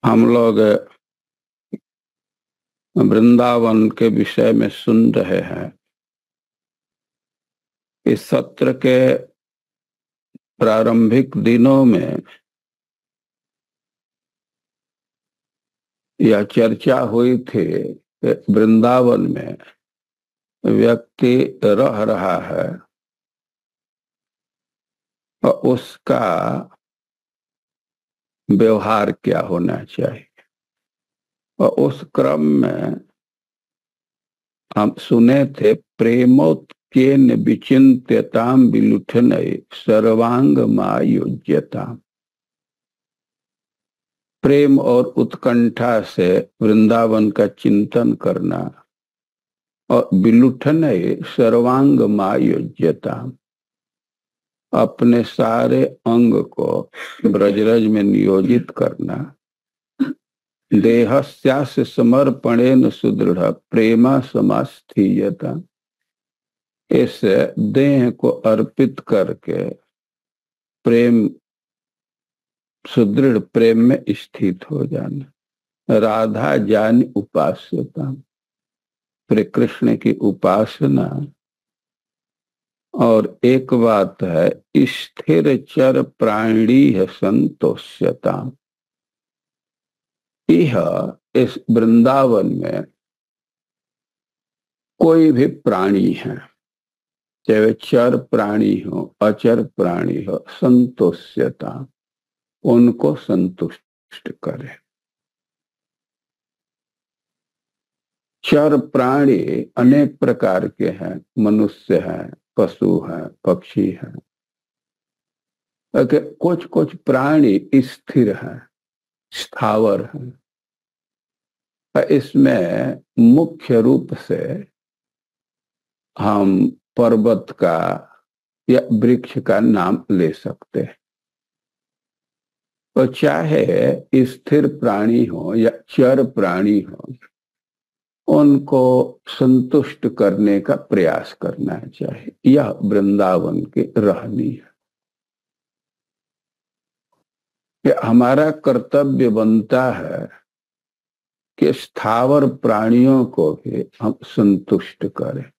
हम लोग वृंदावन के विषय में सुन रहे हैं। इस सत्र के प्रारंभिक दिनों में यह चर्चा हुई थी कि वृंदावन में व्यक्ति रह रहा है और उसका व्यवहार क्या होना चाहिए। और उस क्रम में हम सुने थे प्रेमोत्केन विचिन्त्यताम विलुठनये सर्वांग मायोज्यताम। प्रेम और उत्कंठा से वृंदावन का चिंतन करना और विलुठनये सर्वांग मायोज्यताम, अपने सारे अंग को ब्रजरज में नियोजित करना। देहस्यास्य समर्पणेन सुदृढ़ प्रेमा समास्थीयता, इस देह को अर्पित करके प्रेम सुदृढ़ प्रेम में स्थित हो जाना। राधा जानी उपास्यता, श्री कृष्ण की उपासना। और एक बात है स्थिर चर प्राणी है संतोष्यता। यह इस वृंदावन में कोई भी प्राणी है, चाहे वे चर प्राणी हो अचर प्राणी हो, संतोष्यता, उनको संतुष्ट करे। चर प्राणी अनेक प्रकार के हैं, मनुष्य है, पशु है, पक्षी है। कुछ कुछ प्राणी स्थिर है, स्थावर है। इसमें मुख्य रूप से हम पर्वत का या वृक्ष का नाम ले सकते हैं। तो चाहे स्थिर प्राणी हो या चर प्राणी हो, उनको संतुष्ट करने का प्रयास करना चाहिए। यह वृंदावन की रहनी है कि हमारा कर्तव्य बनता है कि स्थावर प्राणियों को भी हम संतुष्ट करें।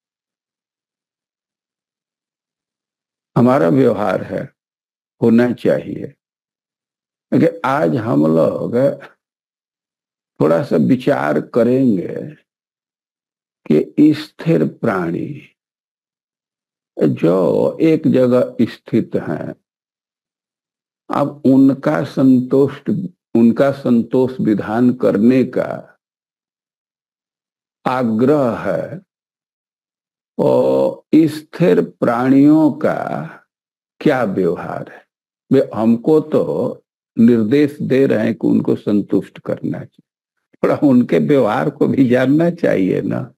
हमारा व्यवहार है, होना चाहिए। क्योंकि आज हम लोग थोड़ा सा विचार करेंगे कि स्थिर प्राणी जो एक जगह स्थित हैं, अब उनका संतोष विधान करने का आग्रह है। और स्थिर प्राणियों का क्या व्यवहार है, वे हमको तो निर्देश दे रहे हैं कि उनको संतुष्ट करना चाहिए, थोड़ा उनके व्यवहार को भी जानना चाहिए ना।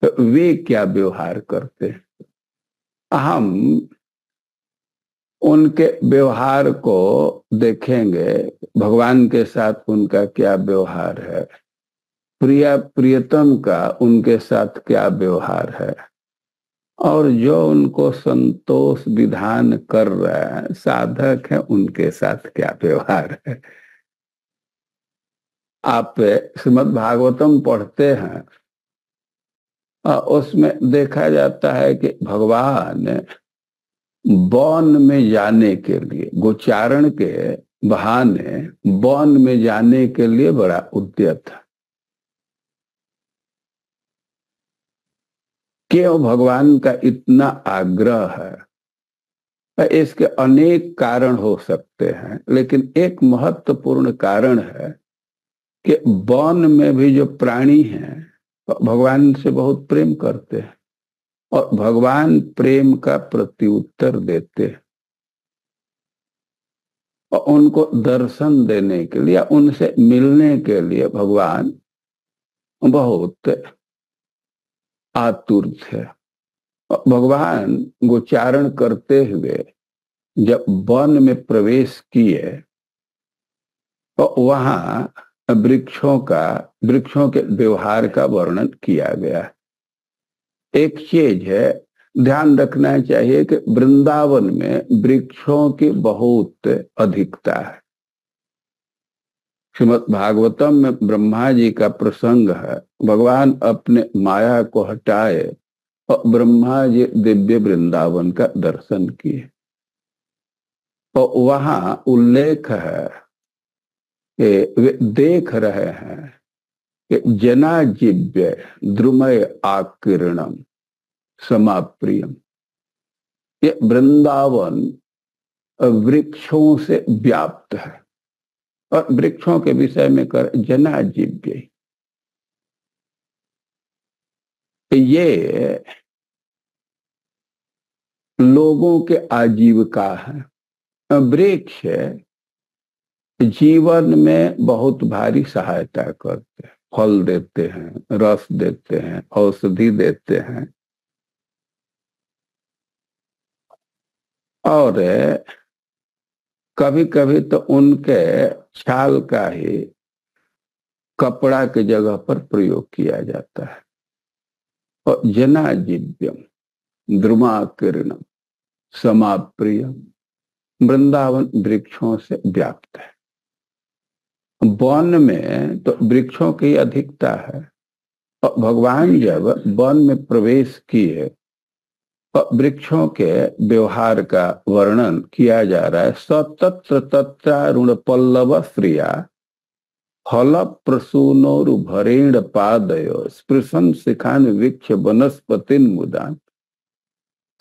तो वे क्या व्यवहार करते हैं, हम उनके व्यवहार को देखेंगे। भगवान के साथ उनका क्या व्यवहार है, प्रियतम का उनके साथ क्या व्यवहार है, और जो उनको संतोष विधान कर रहे हैं साधक है, उनके साथ क्या व्यवहार है। आप श्रीमद् भागवतम पढ़ते हैं, उसमें देखा जाता है कि भगवान वन में जाने के लिए, गोचारण के बहाने वन में जाने के लिए बड़ा उद्यत है। क्यों भगवान का इतना आग्रह है? इसके अनेक कारण हो सकते हैं, लेकिन एक महत्वपूर्ण कारण है कि वन में भी जो प्राणी हैं भगवान से बहुत प्रेम करते हैं और भगवान प्रेम का प्रत्युत्तर देते हैं। और उनको दर्शन देने के लिए, उनसे मिलने के लिए भगवान बहुत आतुर थे। भगवान गोचारण करते हुए जब वन में प्रवेश किए तो वहां वृक्षों के व्यवहार का वर्णन किया गया। एक चीज है ध्यान रखना चाहिए कि वृंदावन में वृक्षों की बहुत अधिकता है। श्रीमद् भागवतम में ब्रह्मा जी का प्रसंग है। भगवान अपने माया को हटाए और ब्रह्मा जी दिव्य वृंदावन का दर्शन किए। और वहां उल्लेख है कि वे देख रहे हैं कि जनाजिव्य द्रुमय आकीर्णम समाप्रियम, ये वृंदावन वृक्षों से व्याप्त है। और वृक्षों के विषय में कर जनाजिव्य, ये लोगों के आजीविका है। वृक्ष जीवन में बहुत भारी सहायता करते हैं, फल देते हैं, रस देते हैं, औषधि देते हैं। और कभी कभी तो उनके छाल का ही कपड़ा की जगह पर प्रयोग किया जाता है। और जनाजिव्यम द्रुमाकीर्णम समाप्रियम, वृंदावन वृक्षों से व्याप्त है। वन में तो वृक्षों की अधिकता है। और भगवान जब वन में प्रवेश किए और वृक्षों के व्यवहार का वर्णन किया जा रहा है। सतत्र तत्रारुण पल्लव श्रिया फल प्रसूनोरुभरेण पादयो स्पृशन शिखान वृक्ष वनस्पतिन मुदान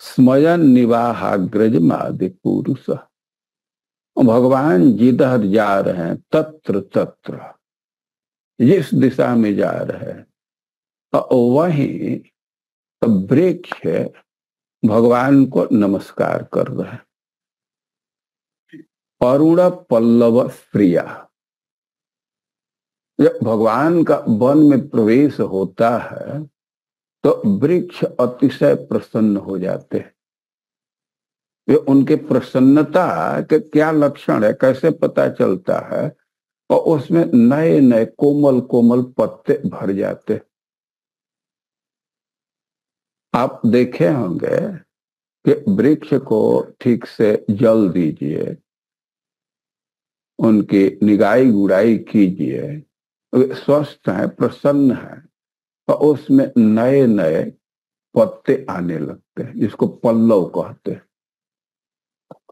स्मयन निवाहाग्रज मादि पुरुष। भगवान जिधर जा रहे हैं तत्र तत्र, जिस दिशा में जा रहे हैं वहीं वृक्ष भगवान को नमस्कार कर रहे हैं। अरुण पल्लव प्रिया, जब भगवान का वन में प्रवेश होता है तो वृक्ष अतिशय प्रसन्न हो जाते हैं। ये उनके प्रसन्नता के क्या लक्षण है, कैसे पता चलता है? और उसमें नए नए कोमल कोमल पत्ते भर जाते। आप देखे होंगे कि वृक्ष को ठीक से जल दीजिए, उनकी निगाई गुड़ाई कीजिए, वे स्वस्थ हैं, प्रसन्न हैं, और उसमें नए नए पत्ते आने लगते हैं, जिसको पल्लव कहते हैं।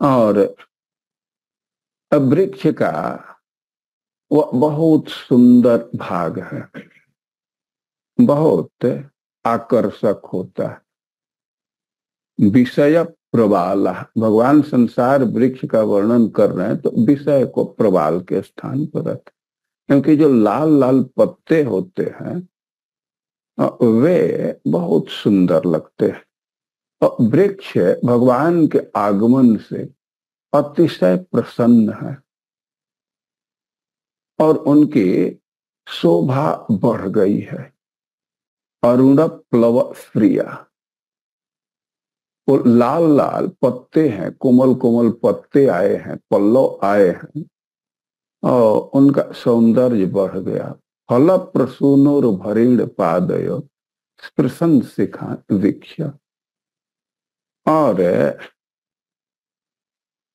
और वृक्ष का वह बहुत सुंदर भाग है, बहुत आकर्षक होता है। विषय प्रवाल, भगवान संसार वृक्ष का वर्णन कर रहे हैं तो विषय को प्रवाल के स्थान पर रखें, क्योंकि जो लाल लाल पत्ते होते हैं वे बहुत सुंदर लगते हैं। और वृक्ष भगवान के आगमन से अतिशय प्रसन्न है और उनकी शोभा बढ़ गई है। अरुण प्लव प्रिया, वो लाल लाल पत्ते हैं, कोमल कोमल पत्ते आए हैं, पल्लव आए हैं और उनका सौंदर्य बढ़ गया। फल प्रसूनोर भरीण पादयो स्पृशन शिखा वृक्ष, और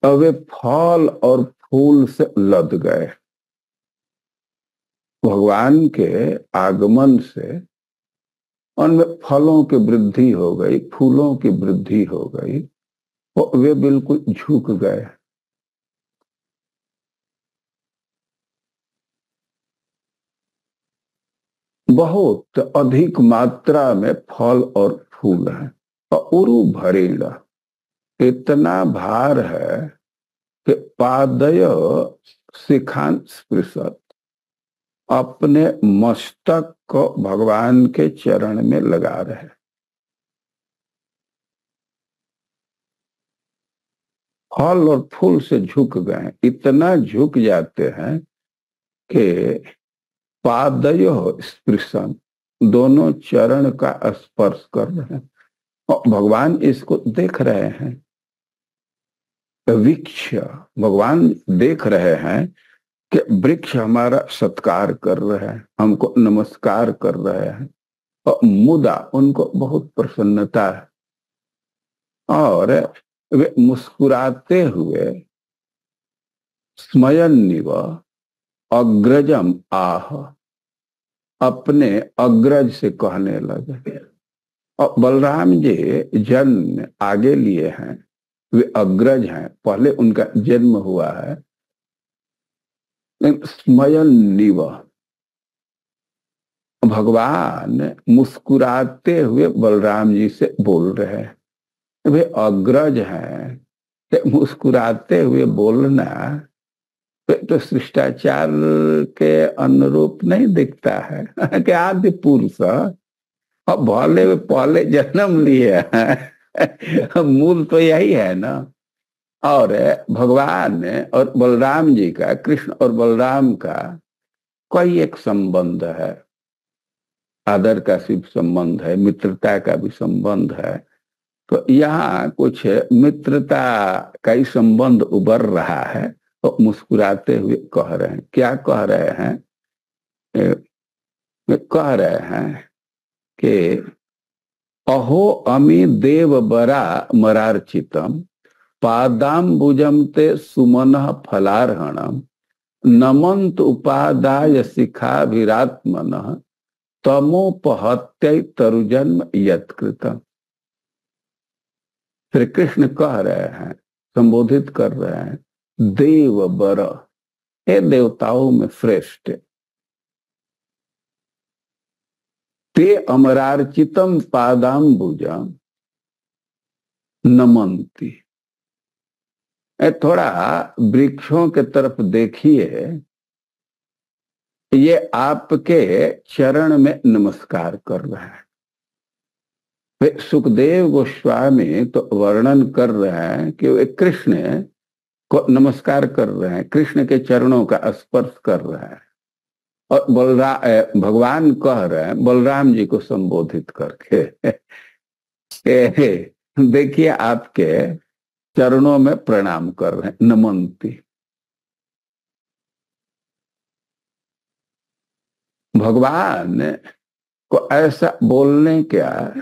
वे फल और फूल से लद गए। भगवान के आगमन से उनमें फलों की वृद्धि हो गई, फूलों की वृद्धि हो गई, और वे बिल्कुल झुक गए। बहुत अधिक मात्रा में फल और फूल है। और उरु भरेण, इतना भार है कि पादय शिखान स्पृशत, अपने मस्तक को भगवान के चरण में लगा रहे। फल और फूल से झुक गए, इतना झुक जाते हैं कि पादयो स्पृशन, दोनों चरण का स्पर्श कर रहे हैं और भगवान इसको देख रहे हैं। वृक्ष, भगवान देख रहे हैं कि वृक्ष हमारा सत्कार कर रहे हैं, हमको नमस्कार कर रहे हैं, और मुदा उनको बहुत प्रसन्नता है और वे मुस्कुराते हुए स्मयन निव अग्रजम आह, अपने अग्रज से कहने लगे। और बलराम जी जन्म आगे लिए हैं, वे अग्रज हैं, पहले उनका जन्म हुआ है। स्मयन निव, भगवान मुस्कुराते हुए बलराम जी से बोल रहे हैं। वे अग्रज हैं, मुस्कुराते हुए बोलना तो शिष्टाचार के अनुरूप नहीं दिखता है कि आदि पुरुष अब भले वे पहले जन्म लिए हैं मूल तो यही है ना। और भगवान और बलराम जी का, कृष्ण और बलराम का कोई एक संबंध है, आदर का सिर्फ संबंध है, मित्रता का भी संबंध है। तो यहाँ कुछ मित्रता का ही संबंध उभर रहा है। तो मुस्कुराते हुए कह रहे हैं, क्या कह रहे हैं? कह रहे हैं कि अहो अमी देव बरा मरार्चितम पादाम्बुजम ते सुमन फलार्हणम नमंत उपादाय शिखाभिरात्मन तमोपहत्य तरुजन्म यत्कृतम। श्री कृष्ण कह रहे हैं, संबोधित कर रहे हैं, देव बर, हे देवताओं में श्रेष्ठ, ते अमरार्चितम पादाम्बुजम नमंती। थोड़ा वृक्षों के तरफ देखिए, ये आपके चरण में नमस्कार कर रहे हैं। वे सुखदेव गोस्वामी तो वर्णन कर रहे हैं कि वे कृष्ण को नमस्कार कर रहे हैं, कृष्ण के चरणों का स्पर्श कर रहे हैं। और भगवान कह रहे हैं बलराम जी को संबोधित करके देखिए आपके चरणों में प्रणाम कर रहे हैं, नमंती। भगवान को ऐसा बोलने का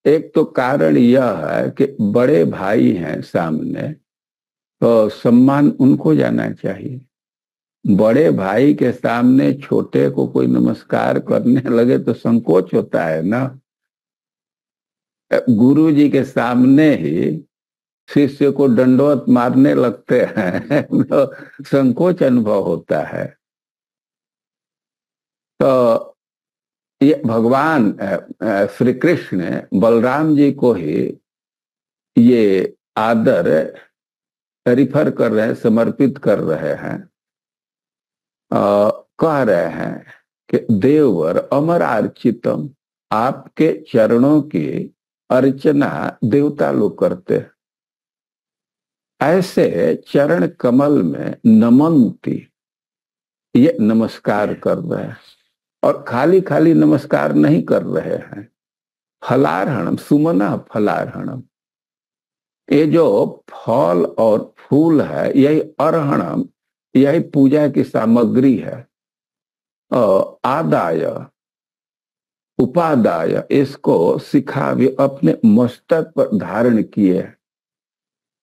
एक तो कारण यह है कि बड़े भाई हैं सामने, तो सम्मान उनको जाना चाहिए। बड़े भाई के सामने छोटे को कोई नमस्कार करने लगे तो संकोच होता है ना। गुरु जी के सामने ही शिष्य को दंडवत मारने लगते हैं तो संकोच अनुभव होता है। तो ये भगवान श्री कृष्ण बलराम जी को ही ये आदर रिफर कर रहे हैं, समर्पित कर रहे हैं। कह रहे हैं कि देववर अमर अर्चितम, आपके चरणों की अर्चना देवता लोग करते हैं। ऐसे चरण कमल में नमंती, ये नमस्कार कर रहे हैं। और खाली खाली नमस्कार नहीं कर रहे हैं, फलार्हणम, सुमना फलार्हणम, ये जो फल और फूल है यही अर्हणम, यही पूजा की सामग्री है। आदाय उपादाय, इसको सिखा भी अपने मस्तक पर धारण किए।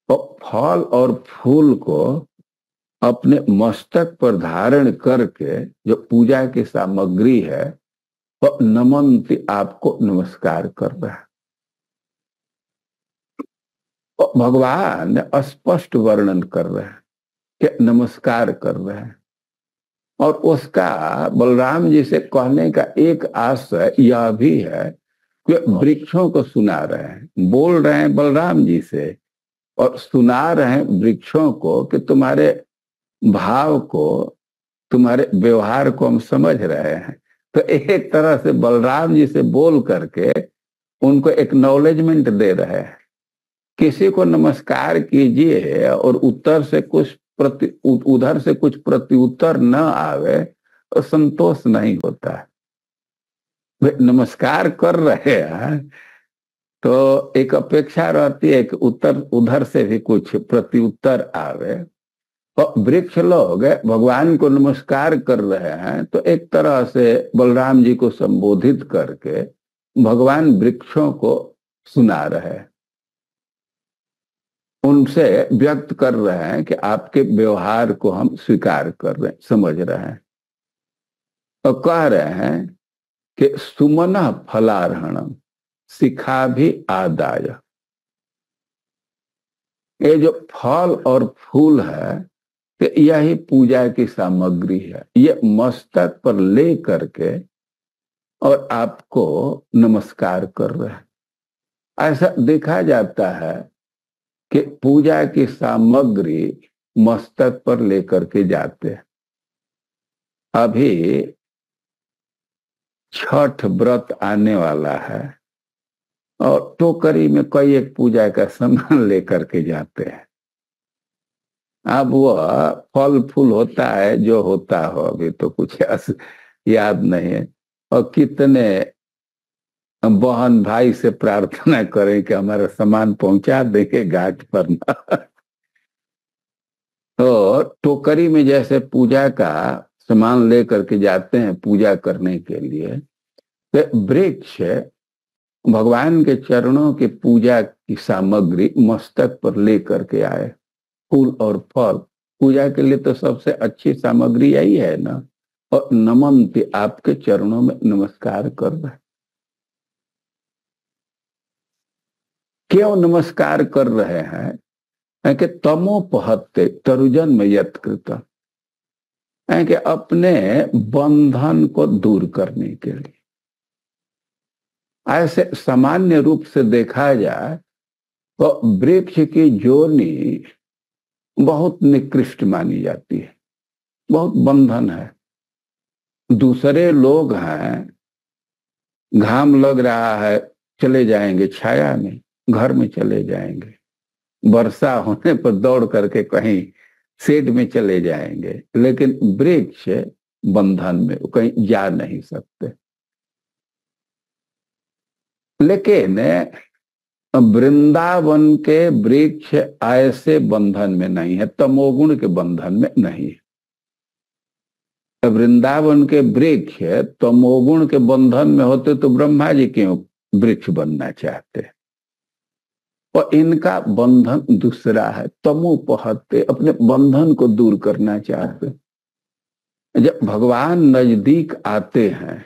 तो फल और फूल को अपने मस्तक पर धारण करके जो पूजा की सामग्री है, तो नमंती, आपको नमस्कार कर रहा है। तो भगवान स्पष्ट वर्णन कर रहे हैं कि नमस्कार कर रहे हैं। और उसका बलराम जी से कहने का एक आशय यह भी है कि वृक्षों को सुना रहे हैं, बोल रहे हैं बलराम जी से और सुना रहे हैं वृक्षों को कि तुम्हारे भाव को, तुम्हारे व्यवहार को हम समझ रहे हैं। तो एक तरह से बलराम जी से बोल करके उनको एक्नॉलेजमेंट दे रहे हैं। किसी को नमस्कार कीजिए और उत्तर से कुछ उधर से कुछ प्रत्युत्तर न आवे तो संतोष नहीं होता है। वे नमस्कार कर रहे हैं तो एक अपेक्षा रहती है कि उत्तर उधर से भी कुछ प्रत्युत्तर आवे। और वृक्ष लोग भगवान को नमस्कार कर रहे हैं तो एक तरह से बलराम जी को संबोधित करके भगवान वृक्षों को सुना रहे हैं। उनसे व्यक्त कर रहे हैं कि आपके व्यवहार को हम स्वीकार कर रहे हैं, समझ रहे हैं, और कह रहे हैं कि सुमन फलारहणम शिखा भी आदाय। ये जो फल और फूल है तो यही पूजा की सामग्री है, ये मस्तक पर ले करके और आपको नमस्कार कर रहे हैं। ऐसा देखा जाता है कि पूजा की सामग्री मस्तक पर लेकर के जाते हैं। अभी छठ व्रत आने वाला है और टोकरी में कई एक पूजा का सामान लेकर के जाते हैं। अब वह फल फूल होता है जो होता हो, अभी तो कुछ याद नहीं है, और कितने बहन भाई से प्रार्थना करें कि हमारा सामान पहुंचा देंगे घाट पर ना। तो टोकरी में जैसे पूजा का सामान लेकर के जाते हैं पूजा करने के लिए, तो वृक्ष भगवान के चरणों की पूजा की सामग्री मस्तक पर लेकर के आए। फूल और फल पूजा के लिए तो सबसे अच्छी सामग्री यही है ना। और नमनते आपके चरणों में नमस्कार कर रहे। क्यों नमस्कार कर रहे हैं कि तमोपहत्ते तरुजन में यत्कृत है कि अपने बंधन को दूर करने के लिए। ऐसे सामान्य रूप से देखा जाए तो वृक्ष की जोनी बहुत निकृष्ट मानी जाती है, बहुत बंधन है। दूसरे लोग हैं, घाम लग रहा है चले जाएंगे छाया में, घर में चले जाएंगे, वर्षा होने पर दौड़ करके कहीं शेड में चले जाएंगे, लेकिन वृक्ष बंधन में कहीं जा नहीं सकते। लेकिन वृंदावन के वृक्ष ऐसे बंधन में नहीं है, तमोगुण के बंधन में नहीं है। वृंदावन के वृक्ष तमोगुण के बंधन में होते तो ब्रह्मा जी क्यों वृक्ष बनना चाहते। और इनका बंधन दूसरा है, तमोपहत्ते अपने बंधन को दूर करना चाहते। जब भगवान नजदीक आते हैं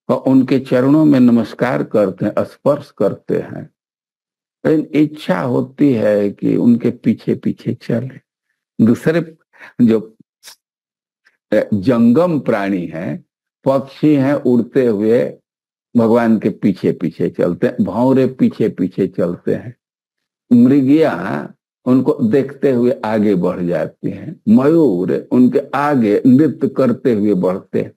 और उनके चरणों में नमस्कार करते हैं, स्पर्श करते हैं, लेकिन इच्छा होती है कि उनके पीछे पीछे चले। दूसरे जो जंगम प्राणी हैं, पक्षी हैं, उड़ते हुए भगवान के पीछे पीछे चलते हैं, भौरे पीछे पीछे चलते हैं, मृगिया उनको देखते हुए आगे बढ़ जाती हैं, मयूर उनके आगे नृत्य करते हुए बढ़ते हैं।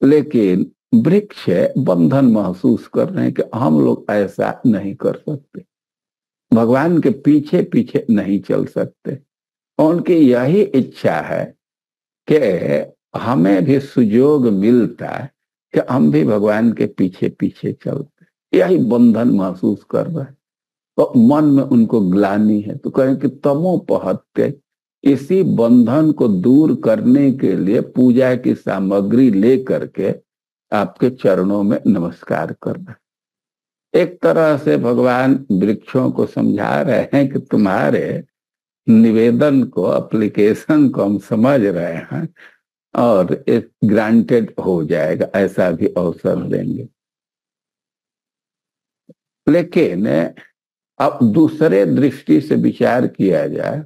लेकिन वृक्ष बंधन महसूस कर रहे हैं कि हम लोग ऐसा नहीं कर सकते, भगवान के पीछे पीछे नहीं चल सकते। उनकी यही इच्छा है कि हमें भी सुयोग मिलता है कि हम भी भगवान के पीछे पीछे चलते। यही बंधन महसूस कर रहे हैं, तो मन में उनको ग्लानि है, तो कहें कि तमोपहत्ते, इसी बंधन को दूर करने के लिए पूजा की सामग्री लेकर के आपके चरणों में नमस्कार करना। एक तरह से भगवान वृक्षों को समझा रहे हैं कि तुम्हारे निवेदन को, एप्लीकेशन को हम समझ रहे हैं और ग्रांटेड हो जाएगा, ऐसा भी अवसर देंगे। लेकिन अब दूसरे दृष्टि से विचार किया जाए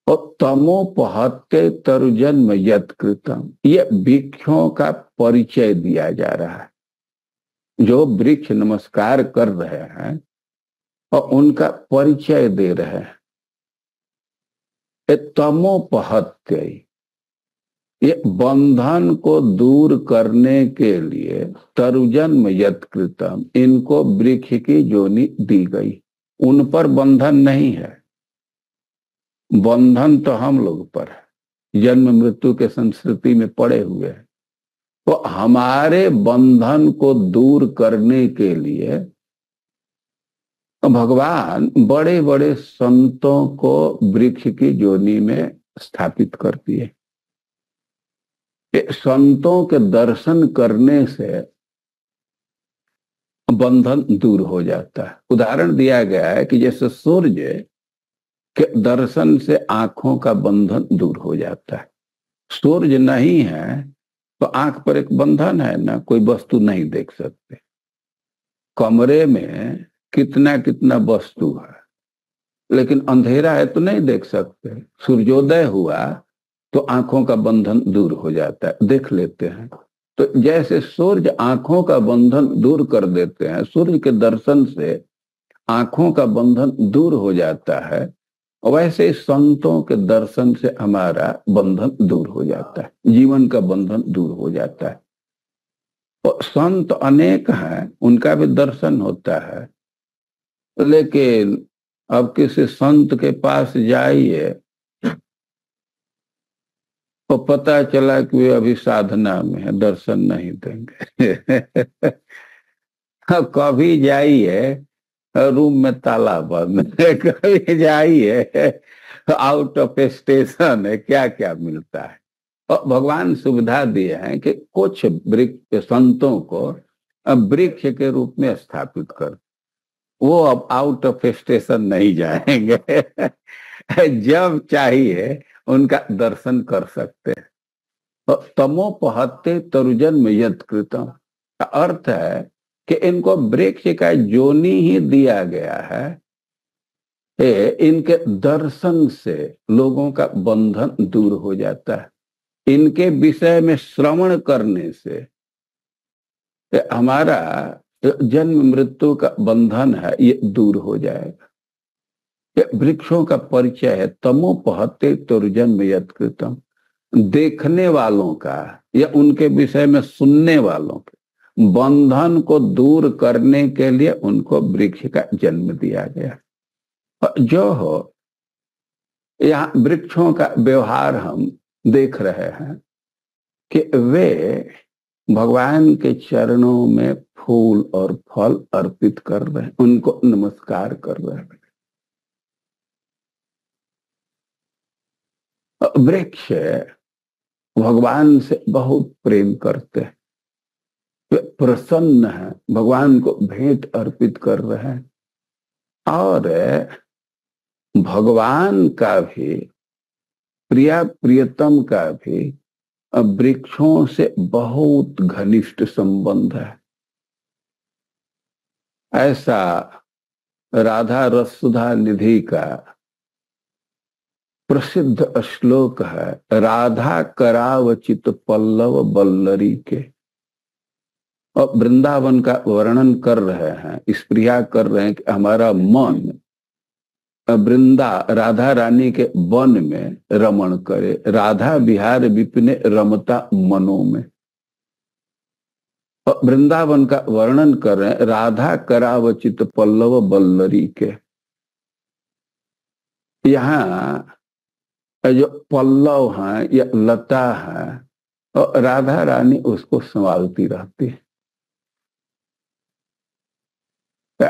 और तमोपहत्ते तरुजन्म यत्कृतम, ये वृक्षों का परिचय दिया जा रहा है। जो वृक्ष नमस्कार कर रहे हैं और उनका परिचय दे रहे हैं। तमोपहत्ते, ये बंधन को दूर करने के लिए तरुजन्म यत्कृतम, इनको वृक्ष की जोनी दी गई। उन पर बंधन नहीं है, बंधन तो हम लोग पर है, जन्म मृत्यु के संस्कृति में पड़े हुए हैं। तो हमारे बंधन को दूर करने के लिए भगवान बड़े बड़े संतों को वृक्ष की जोनी में स्थापित कर दिए। संतों के दर्शन करने से बंधन दूर हो जाता है। उदाहरण दिया गया है कि जैसे सूर्य के दर्शन से आंखों का बंधन दूर हो जाता है। सूर्य नहीं है तो आंख पर एक बंधन है ना, कोई वस्तु नहीं देख सकते। कमरे में कितना कितना वस्तु है, लेकिन अंधेरा है तो नहीं देख सकते। सूर्योदय हुआ तो आंखों का बंधन दूर हो जाता है, देख लेते हैं। तो जैसे सूर्य आंखों का बंधन दूर कर देते हैं, सूर्य के दर्शन से आंखों का बंधन दूर हो जाता है, वैसे संतों के दर्शन से हमारा बंधन दूर हो जाता है, जीवन का बंधन दूर हो जाता है। तो संत अनेक हैं, उनका भी दर्शन होता है, लेकिन अब किसी संत के पास जाइए तो पता चला कि वे अभी साधना में है, दर्शन नहीं देंगे। कभी जाइए रूम में ताला बंद है, कभी जाइए आउट ऑफ स्टेशन है, क्या क्या मिलता है। और भगवान सुविधा दिए हैं कि कुछ वृक्ष संतों को वृक्ष के रूप में स्थापित कर, वो अब आउट ऑफ स्टेशन नहीं जाएंगे। जब चाहिए उनका दर्शन कर सकते हैं। तो तमोपहत्ते तरुजन्म यत् कृतम का अर्थ है कि इनको वृक्ष का योनि ही दिया गया है। इनके दर्शन से लोगों का बंधन दूर हो जाता है। इनके विषय में श्रवण करने से हमारा जन्म मृत्यु का बंधन है, ये दूर हो जाएगा। वृक्षों का परिचय है तमोपहत्ते तरुजन्म यत् कृतम। देखने वालों का या उनके विषय में सुनने वालों के बंधन को दूर करने के लिए उनको वृक्ष का जन्म दिया गया। जो हो यहाँ वृक्षों का व्यवहार हम देख रहे हैं कि वे भगवान के चरणों में फूल और फल अर्पित कर रहे हैं, उनको नमस्कार कर रहे हैं। वृक्ष भगवान से बहुत प्रेम करते हैं, वे प्रसन्न है, भगवान को भेंट अर्पित कर रहे हैं। और भगवान का भी प्रिया प्रियतम का भी वृक्षों से बहुत घनिष्ठ संबंध है। ऐसा राधा रससुधा निधि का प्रसिद्ध श्लोक है, राधा करावचित पल्लव बल्लरी के। और वृंदावन का वर्णन कर रहे हैं, इस प्रिया कर रहे हैं कि हमारा मन वृंदा राधा रानी के वन में रमण करे, राधा विहार विपिने रमता मनों में। और वृंदावन का वर्णन कर रहे हैं, राधा करावचित पल्लव बल्लरी के। यहाँ जो पल्लव है या लता है, और राधा रानी उसको संभालती रहती है।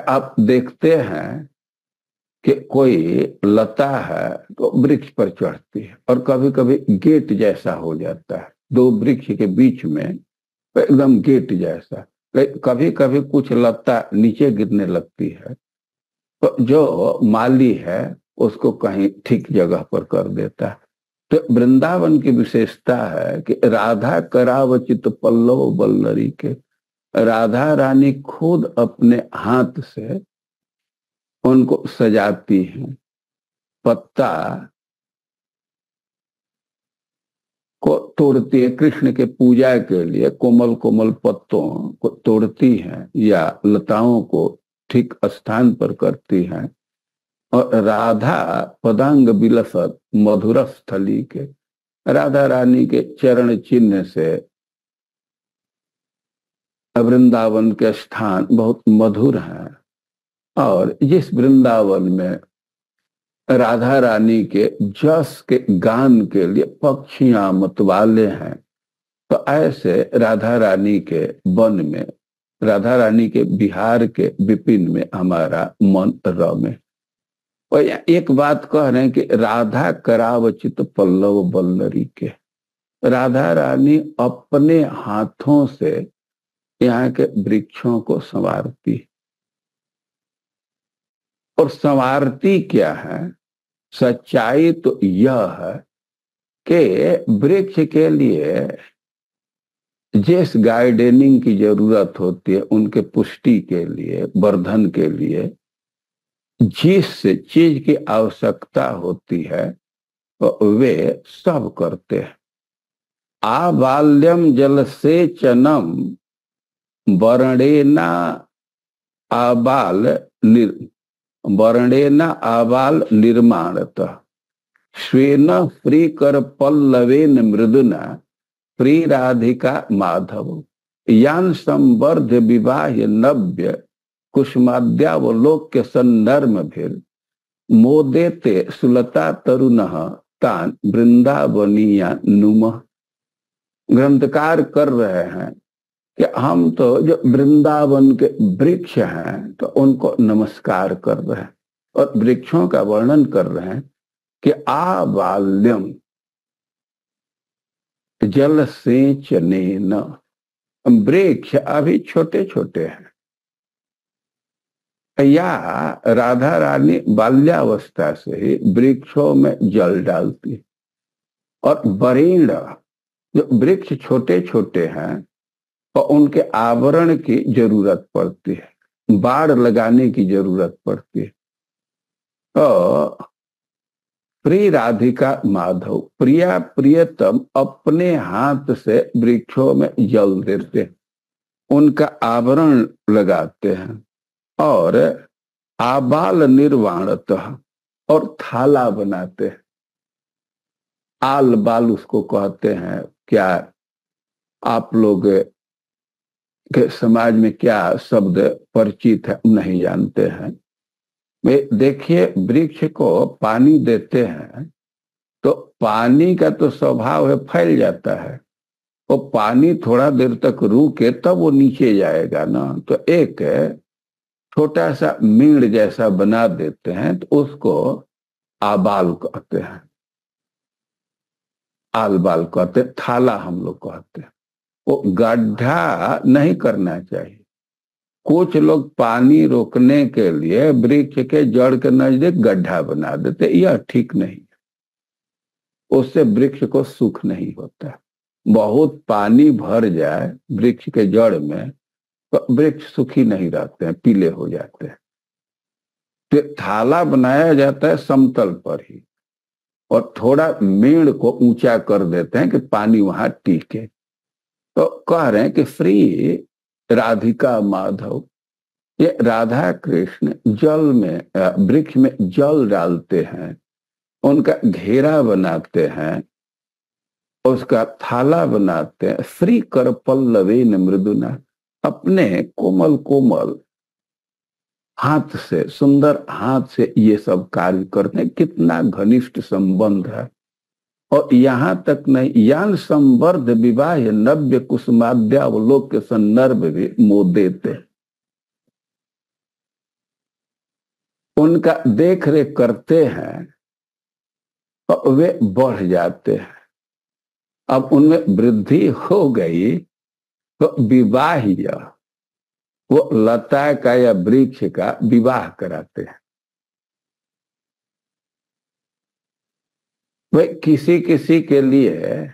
आप देखते हैं कि कोई लता है तो वृक्ष पर चढ़ती है, और कभी कभी गेट जैसा हो जाता है, दो वृक्ष के बीच में एकदम गेट जैसा। कभी कभी कुछ लता नीचे गिरने लगती है, तो जो माली है उसको कहीं ठीक जगह पर कर देता है। तो वृंदावन की विशेषता है कि राधा करावचित पल्लव बल्लरी के, राधा रानी खुद अपने हाथ से उनको सजाती हैं। पत्ता को तोड़ती है, कृष्ण के पूजा के लिए कोमल कोमल पत्तों को तोड़ती हैं या लताओं को ठीक स्थान पर करती हैं। और राधा पदांग बिलसत मधुर स्थली के, राधा रानी के चरण चिन्ह से वृंदावन के स्थान बहुत मधुर हैं। और जिस वृंदावन में राधा रानी के जस के गान के लिए पक्षियां मतवाले हैं, तो ऐसे राधा रानी के वन में, राधा रानी के बिहार के विपिन में हमारा मन रमे। और एक बात कह रहे हैं कि राधा करावचित पल्लव बल्लरी के, राधा रानी अपने हाथों से यहाँ के वृक्षों को संवारती। और संवारती क्या है? सच्चाई तो यह है कि वृक्ष के लिए जिस गार्डनिंग की जरूरत होती है, उनके पुष्टि के लिए, वर्धन के लिए जिस चीज की आवश्यकता होती है तो वे सब करते हैं। आबाल्यम जलसेचनम वर्णेना आबाल वर्णेना आबाल निर्माणतः स्वेन प्रीकर पल्लवेन मृदुना प्रिय राधिका माधव यान संवर्ध विवाह नव्य कुसुमाद्यावलोक्य सन्नर्म भीर मोदेते सुलता तरुणः तान वृंदावनीया नुमः। ग्रंथकार कर रहे हैं कि हम तो जो वृंदावन के वृक्ष हैं तो उनको नमस्कार कर रहे हैं और वृक्षों का वर्णन कर रहे हैं कि आबाल्यम जल सेचनेन, वृक्ष अभी छोटे छोटे हैं। या राधा रानी बाल्यावस्था से ही वृक्षों में जल डालती और वरीण जो वृक्ष छोटे छोटे हैं और उनके आवरण की जरूरत पड़ती है, बाड़ लगाने की जरूरत पड़ती है। तो प्रिय राधिका माधव, प्रिया प्रियतम अपने हाथ से वृक्षों में जल देते हैं, उनका आवरण लगाते हैं और आबाल निर्वाणतः और थाला बनाते हैं। आल बाल उसको कहते हैं। क्या आप लोग के समाज में क्या शब्द परिचित है नहीं जानते हैं? वे देखिए, वृक्ष को पानी देते हैं तो पानी का तो स्वभाव है फैल जाता है, वो पानी थोड़ा देर तक रुके तब वो नीचे जाएगा ना। तो एक छोटा सा मीड़ जैसा बना देते हैं तो उसको आबाल कहते हैं, आल बाल कहते हैं, थाला हम लोग कहते हैं। वो गड्ढा नहीं करना चाहिए। कुछ लोग पानी रोकने के लिए वृक्ष के जड़ के नजदीक गड्ढा बना देते, यह ठीक नहीं है। उससे वृक्ष को सुख नहीं होता। बहुत पानी भर जाए वृक्ष के जड़ में तो वृक्ष सुखी नहीं रहते हैं, पीले हो जाते हैं। तो थाला बनाया जाता है समतल पर ही और थोड़ा मेड़ को ऊंचा कर देते हैं कि पानी वहां टिके। तो कह रहे हैं कि श्री राधिका माधव, ये राधा कृष्ण जल में वृक्ष में जल डालते हैं, उनका घेरा बनाते हैं, उसका थाला बनाते हैं। श्री कर पल्लवेन मृदुना, अपने कोमल कोमल हाथ से, सुंदर हाथ से ये सब कार्य करते हैं। कितना घनिष्ठ संबंध है। और यहां तक नहीं, यान संवर्ध विवाह नव्य कुसुमाद्यावलोक्य सन्नर्भ भी मोदेते, उनका देख रेख करते हैं और वे बढ़ जाते हैं। अब उनमें वृद्धि हो गई तो विवाह, वो लता का या वृक्ष का विवाह कराते हैं। वे किसी किसी के लिए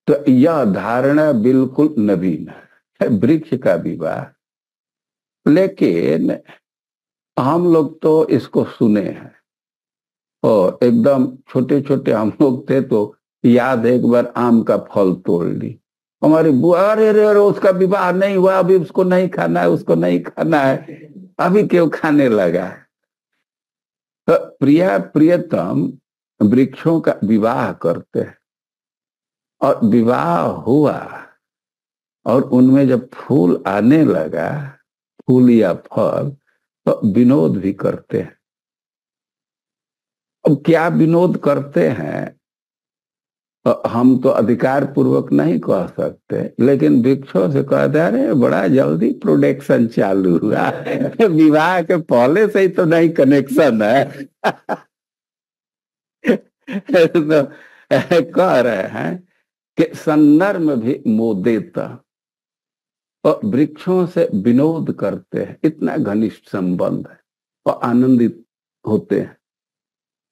तो यह धारणा बिल्कुल नवीन है, वृक्ष का विवाह। लेकिन हम लोग तो इसको सुने हैं और एकदम छोटे छोटे हम लोग थे तो याद एक बार आम का फल तोड़ ली, हमारी बुआ, अरे रे रे उसका विवाह नहीं हुआ, अभी उसको नहीं खाना है, उसको नहीं खाना है, अभी क्यों खाने लगा। तो प्रिया प्रियतम वृक्षों का विवाह करते हैं और विवाह हुआ और उनमें जब फूल आने लगा, फूल या फल, तो विनोद भी करते हैं। अब क्या विनोद करते हैं हम तो अधिकार पूर्वक नहीं कह सकते, लेकिन वृक्षों से कहते हैं अरे बड़ा जल्दी प्रोडक्शन चालू हुआ, विवाह के पहले से ही तो नहीं कनेक्शन है। तो कह रहे हैं कि सन्नर्म भी मोदेता, और वृक्षों से विनोद करते हैं, इतना घनिष्ठ संबंध है और आनंदित होते हैं।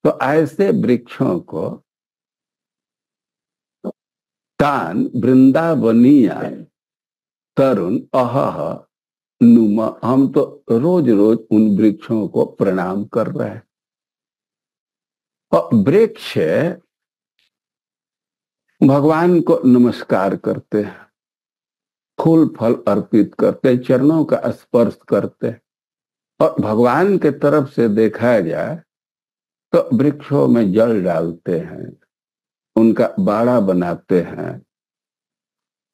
तो ऐसे वृक्षों को तान वृंदावनिया तरुण अहह नुम, हम तो रोज रोज उन वृक्षों को प्रणाम कर रहे हैं। और वृक्ष भगवान को नमस्कार करते हैं, फूल फल अर्पित करते हैं, चरणों का स्पर्श करते हैं। और भगवान के तरफ से देखा जाए तो वृक्षों में जल डालते हैं, उनका बाड़ा बनाते हैं,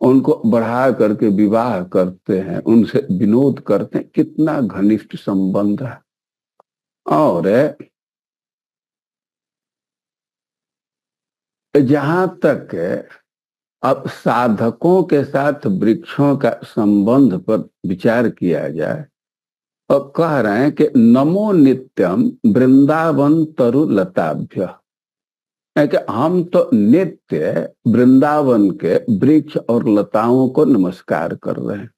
उनको बढ़ा करके विवाह करते हैं, उनसे विनोद करते हैं। कितना घनिष्ठ संबंध है। और जहां तक अब साधकों के साथ वृक्षों का संबंध पर विचार किया जाए, और कह रहे हैं कि नमो नित्यम वृंदावन तरु लताभ्य, कि हम तो नित्य वृंदावन के वृक्ष और लताओं को नमस्कार कर रहे हैं।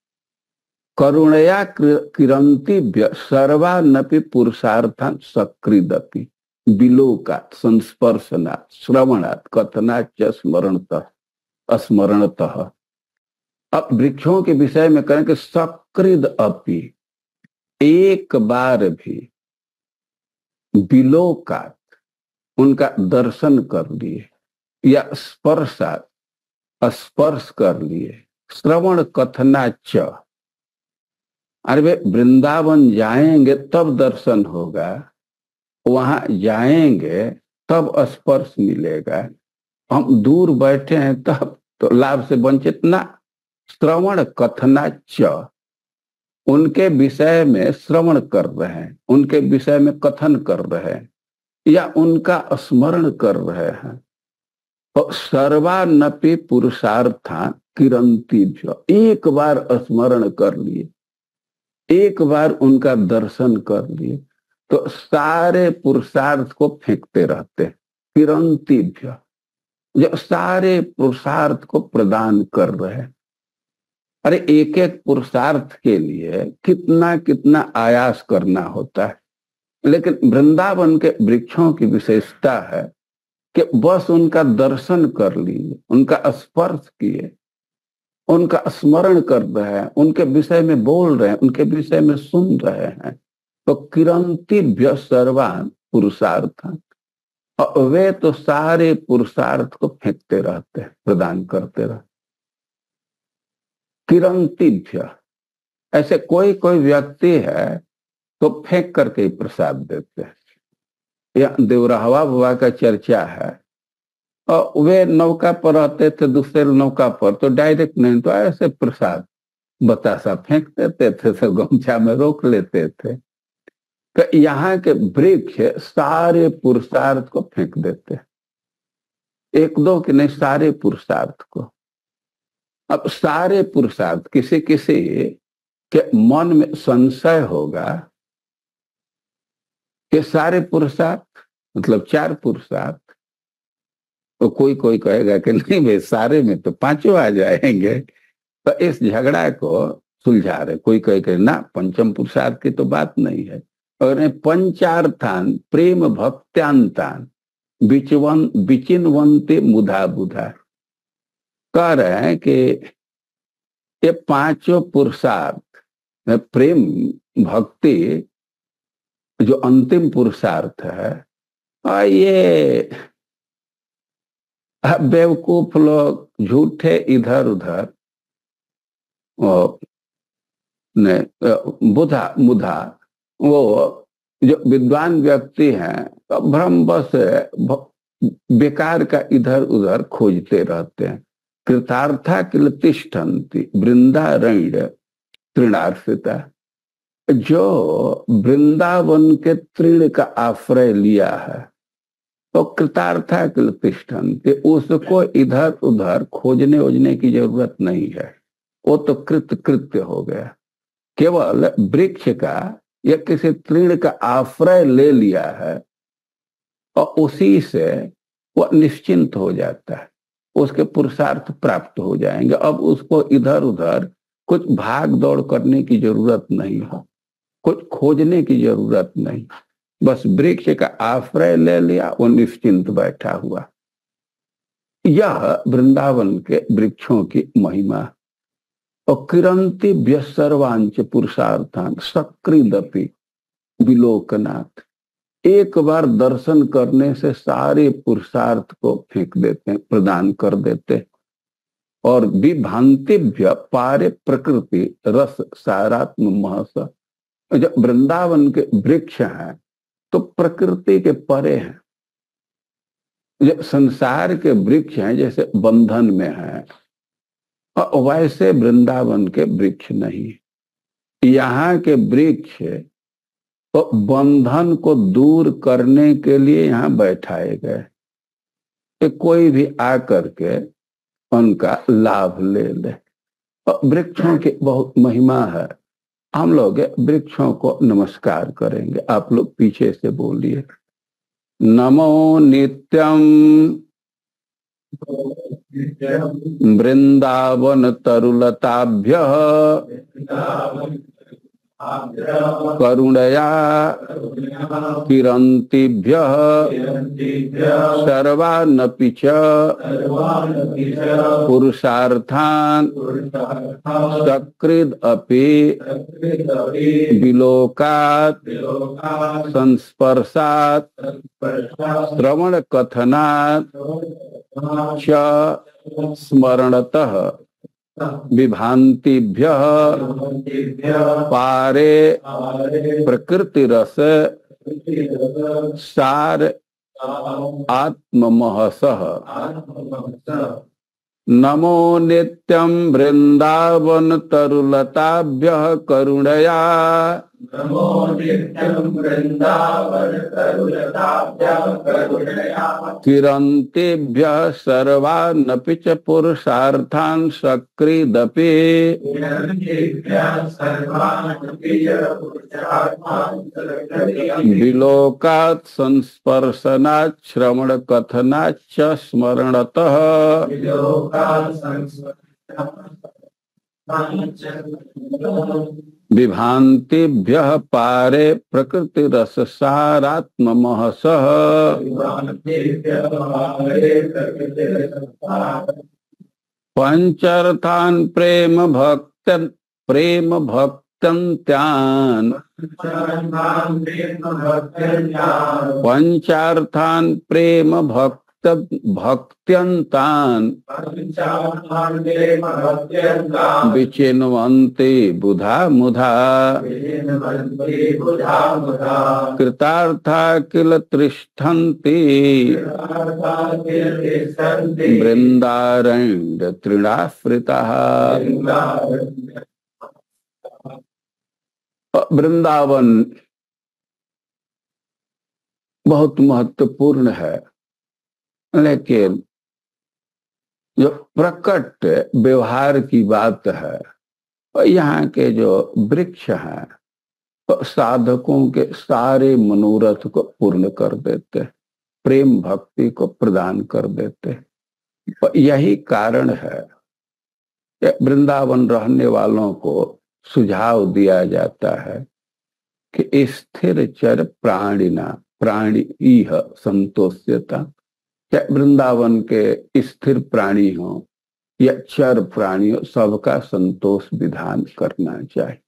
करुणया किरंतिभ्य सर्वानपि पुरुषार्थान सकृदपि विलोकात् संस्पर्शनात् श्रवणात् कथनाच्च स्मरणतः। अब वृक्षों के विषय में करें कि सकृद अपि, एक बार भी, विलोकात्, उनका दर्शन कर लिए, या स्पर्शात्, स्पर्श कर लिए, श्रवण कथनाच्च, अरे वे वृंदावन जाएंगे तब दर्शन होगा, वहां जाएंगे तब स्पर्श मिलेगा। हम दूर बैठे हैं तब तो लाभ से वंचित ना। श्रवण कथनाच्च, उनके विषय में श्रवण कर रहे हैं, उनके विषय में कथन कर रहे हैं, या उनका स्मरण कर रहे हैं। और सर्वानपि पुरुषार्थान किरंतिभ्य, एक बार स्मरण कर लिए, एक बार उनका दर्शन कर लिए, तो सारे पुरुषार्थ को फेंकते रहते हैं। किरंतिभ्य, जो सारे पुरुषार्थ को प्रदान कर रहे हैं। अरे एक एक पुरुषार्थ के लिए कितना कितना आयास करना होता है, लेकिन वृंदावन के वृक्षों की विशेषता है कि बस उनका दर्शन कर लिए, उनका स्पर्श किए, उनका स्मरण कर रहे हैं, उनके विषय में बोल रहे हैं, उनके विषय में सुन रहे हैं। तो किरंतिभ्य सर्वान पुरुषार्थान, और वे तो सारे पुरुषार्थ को फेंकते रहते हैं, प्रदान करते रहते। किरंतिभ्य, ऐसे कोई कोई व्यक्ति है तो फेंक करके ही प्रसाद देते हैं। या देवराहवा बाबा का चर्चा है, और वे नौका पर रहते थे, दूसरे नौका पर, तो डायरेक्ट नहीं, तो ऐसे प्रसाद बतासा फेंक देते थे, तो गमछा में रोक लेते थे। तो यहाँ के वृक्ष सारे पुरुषार्थ को फेंक देते, एक दो के नहीं, सारे पुरुषार्थ को। अब सारे पुरुषार्थ, किसी किसी के मन में संशय होगा कि सारे पुरुषार्थ मतलब चार पुरुषार्थ, तो कोई कोई कहेगा कि नहीं भाई, सारे में तो पांचों आ जाएंगे। तो इस झगड़ा को सुलझा रहे। कोई कहे ना, पंचम पुरुषार्थ की तो बात नहीं है, और पंचार्थान प्रेम भक्त्यांतान विचिन्वन्ते मुधा बुधा, कह रहे हैं कि ये पांचों पुरुषार्थ, प्रेम भक्ति जो अंतिम पुरुषार्थ है, और ये बेवकूफ लोग झूठे इधर उधर बुधा मुधा, वो जो विद्वान व्यक्ति हैं तो भ्रमवश बेकार का इधर उधर खोजते रहते हैं। कृतार्था किल तिष्ठन्ति वृंदारण्य तृणार्थिता, जो वृंदावन के तृण का आश्रय लिया है तो कृतार्था किल तिष्ठन्ति, उसको इधर उधर खोजने ओजने की जरूरत नहीं है, वो तो कृत्य हो गया। केवल वृक्ष का या किसी तृण का आश्रय ले लिया है और उसी से वह निश्चिंत हो जाता है, उसके पुरुषार्थ प्राप्त हो जाएंगे। अब उसको इधर उधर कुछ भाग दौड़ करने की जरूरत नहीं है, कुछ खोजने की जरूरत नहीं, बस वृक्ष का आश्रय ले लिया, वो निश्चिंत बैठा हुआ। यह वृंदावन के वृक्षों की महिमा। और किरंती व्यसर्वांच पुरुषार्थान सकृदपि विलोकनाथ, एक बार दर्शन करने से सारे पुरुषार्थ को फेंक देते हैं, प्रदान कर देते हैं। और विभांतिभ्य पारे प्रकृति रस सारात्म महस, जब वृंदावन के वृक्ष हैं तो प्रकृति के परे हैं। जो संसार के वृक्ष हैं जैसे बंधन में हैं, और वैसे वृंदावन के वृक्ष नहीं। यहाँ के वृक्ष तो बंधन को दूर करने के लिए यहाँ बैठाए गए, कोई भी आकर के उनका लाभ ले ले। और वृक्षों की बहुत महिमा है। हम लोग वृक्षों को नमस्कार करेंगे। आप लोग पीछे से बोलिए, नमो नित्यम वृंदावन तरुलताभ्य करुणया किरंतीभ्य सर्वानपि च पुरुषार्थान सकृद अपि विलोकात् संस्पर्शात् श्रवण कथनात् च स्मरणतः विभांतिभ्य पारे प्रकृति रस सार आत्ममहसः। नमो नित्यं वृंदावन तरुलताभ्यः करुणया नमो नित्यं वृंदावन तरुलताभ्यः करुणया किरंतेभ्यः सर्वानपि च पुरुषार्थान् सकृदपि विलोकात् संस्पर्शनात् श्रवण कथनात् च स्मरणतः विभांतिभ्यः पारे प्रकृति रस सारात्ममहसः। पंचार्थान प्रेम भक्त्यन्त्यान् पंचार्थान प्रेम भक्त्यन्तान् विचिन्वन्ते बुधा मुधा कृतार्था किल तिष्ठन्ति वृंदारण्य तृणाश्रिताः। वृंदावन बहुत महत्वपूर्ण है, लेकिन जो प्रकट व्यवहार की बात है, यहाँ के जो वृक्ष हैं तो साधकों के सारे मनोरथ को पूर्ण कर देते, प्रेम भक्ति को प्रदान कर देते। यही कारण है कि वृंदावन रहने वालों को सुझाव दिया जाता है कि स्थिर चर प्राणी संतोष्यता, क्या वृंदावन के स्थिर प्राणी हो या चर प्राणी हो, सबका संतोष विधान करना चाहिए।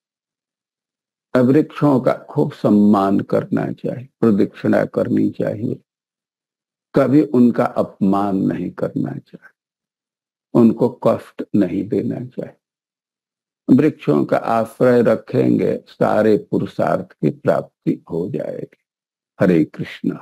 वृक्षों का खूब सम्मान करना चाहिए, प्रदक्षिणा करनी चाहिए, कभी उनका अपमान नहीं करना चाहिए, उनको कष्ट नहीं देना चाहिए। वृक्षों का आश्रय रखेंगे, सारे पुरुषार्थ की प्राप्ति हो जाएगी। हरे कृष्ण।